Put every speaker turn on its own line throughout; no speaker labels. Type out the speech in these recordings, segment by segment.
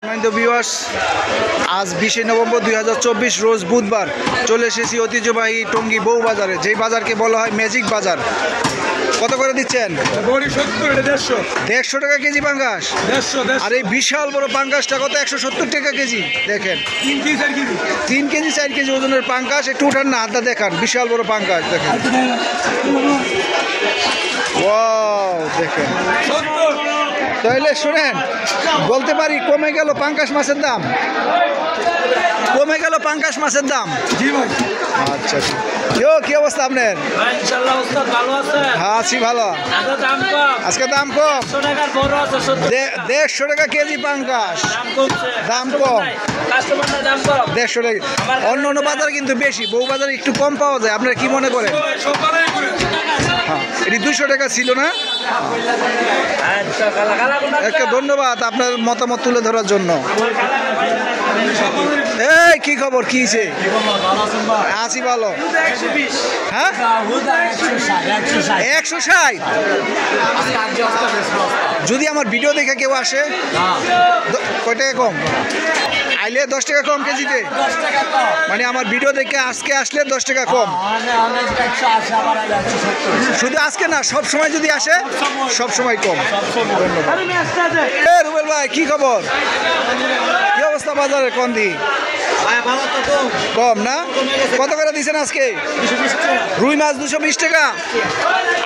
Viewers, আজ 20 November 2024 রোজ বুধবার চলে এসেছি ঐতিহ্যবাহী টঙ্গী বউ বাজারে, যেই বাজারকে বলা হয় ম্যাজিক বাজার। কত করে দিচ্ছেন? 150 টাকা কেজি পাঙ্গাস। আর এই বিশাল বড় পাঙ্গাসটা কত? 170 টাকা কেজি। দেখেন 3 কেজি 4 কেজি ওজনের পাঙ্গাস। একটু উঠান না, হাতটা দেখান। বিশাল বড় পাঙ্গাস দেখেন। ওয়াও, দেখেন। তাহলে শুনেন, বলতে পারি কমে গেল পাঙ্গাস মাছের দাম, কমে গেল পাঙ্গাস মাছের দাম। জি ভাই। আচ্ছা, কি অবস্থা আপনার?
ইনশাআল্লাহ ওস্তাদ ভালো আছে?
হ্যাঁ আছি ভালো। আজকে দাম কম। 150 টাকা কেজি পাঙ্গাস। দাম কম। 150 টাকা। অন্য অন্য বাজারে কিন্তু বেশি, বউ বাজারে একটু কম পাওয়া যায়। আপনারা কি মনে করেন? হ্যাঁ, এটি 200 টাকা ছিল না? একটা ধন্যবাদ আপনার মতামত তুলে ধরার জন্য। এই কি খবর, কি হয়েছে? আছি ভালো। হ্যাঁ 160। যদি আমার ভিডিও দেখে কেউ আসে, কয় টাকা কম? আইলে 10 টাকা কম কেজিতে। মানে আমার ভিডিও দেখে আজকে আসলে 10 টাকা কম। শুধু আজকে না, সব সময় যদি আসে সব সময় কম। ধন্যবাদ। রুবেল ভাই কি খবর, কি অবস্থা বাজারে? কোন দিক কম না? কত করে দিচ্ছেন আজকে? রুই মাছ 220 টাকা।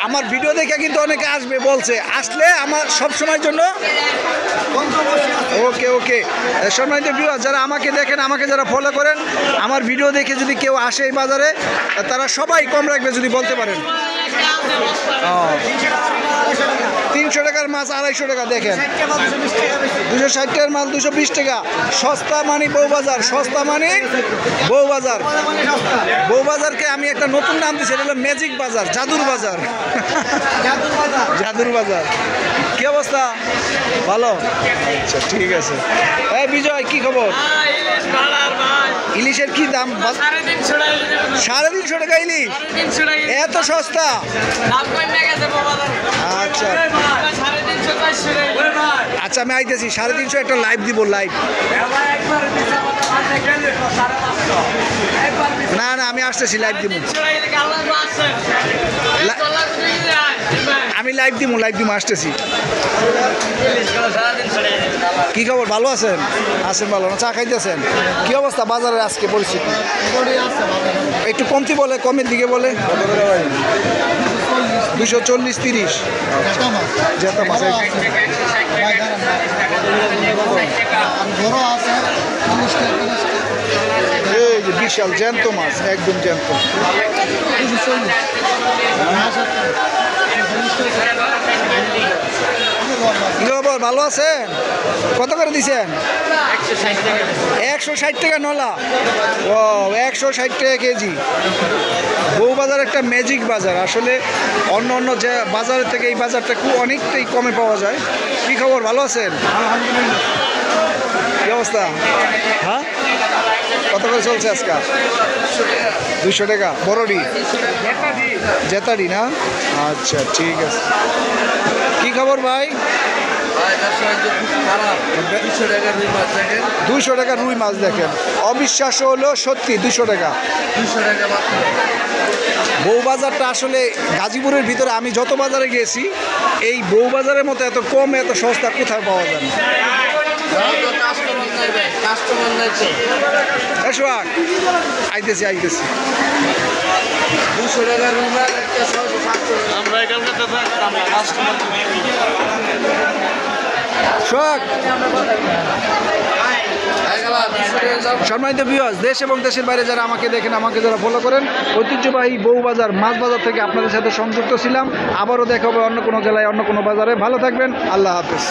আমার ভিডিও দেখে কিন্তু অনেকে আসবে বলছে, আসলে আমার সব সময়ের জন্য। ওকে ওকে। সম্মানিত ভিউয়ার, যারা আমাকে দেখেন, আমাকে যারা ফলো করেন, আমার ভিডিও দেখে যদি কেউ আসে এই বাজারে, তারা সবাই কম রাখবে যদি বলতে পারেন। 300 টাকার মাছ 250 টাকা। দেখেন 260 টাকার মাল 220 টাকা। সস্তা মানে বউ বাজার, সস্তা মানে বউ বাজার। বউ বাজারকে আমি একটা নতুন নাম দিচ্ছি, এটা হলো ম্যাজিক বাজার, জাদুর বাজার। জাদুর বাজার। কি অবস্থা? ভালো। আচ্ছা ঠিক আছে। এই বিজয় কি খবর? ইলিশের কি দাম? 350 টাকা ইলিশ। এত সস্তা? আচ্ছা আচ্ছা, আমি আইতেছি। 350 একটা লাইভ দিব, লাইভ। না না, আমি আসতেছি, লাইভ দিব। আমি লাইভ দিব, আসতেছি। কি খবর, ভালো আছেন? আছেন ভালো না? চা খাইতেছেন? কি অবস্থা বাজারের আজকে পরিস্থিতি? একটু কমতি বলে, কমের দিকে বলে। 240 30 জেতা মাছ। এই যে বিশাল জ্যান্ত মাছ, একদম জ্যান্ত। ভালো আছেন? কত করে দিচ্ছেন? 160 টাকা নলা। ও, 160 টাকা কেজি। বউ বাজার একটা ম্যাজিক বাজার। আসলে অন্য অন্য যে বাজারের থেকে এই বাজারটা খুব অনেকটাই কমে পাওয়া যায়। কি খবর, ভালো আছেন? কি অবস্থা? হ্যাঁ, কত করে চলছে আজকে? 200 টাকা। বড়ডি জেতাডি না? আচ্ছা ঠিক আছে। কি খবর ভাই? 200 টাকা রুই মাছ। দেখেন, অবিশ্বাস্য হলো সত্যি, 200 টাকা। বউ বাজারটা আসলে গাজীপুরের ভিতরে আমি যত বাজারে গেছি, এই বউ বাজারের মতো এত কম এত সস্তা কোথায় পাওয়া যায় না। আইতেছি 200 টাকা রুই মাছ। সম্মানিত ভিউয়ার্স, দেশ এবং দেশের বাইরে যারা আমাকে দেখেন, আমাকে যারা ফলো করেন, ঐতিহ্যবাহী বউ বাজার মাছ বাজার থেকে আপনাদের সাথে সংযুক্ত ছিলাম। আবারও দেখা হবে অন্য কোনো জেলায়, অন্য কোনো বাজারে। ভালো থাকবেন, আল্লাহ হাফেজ।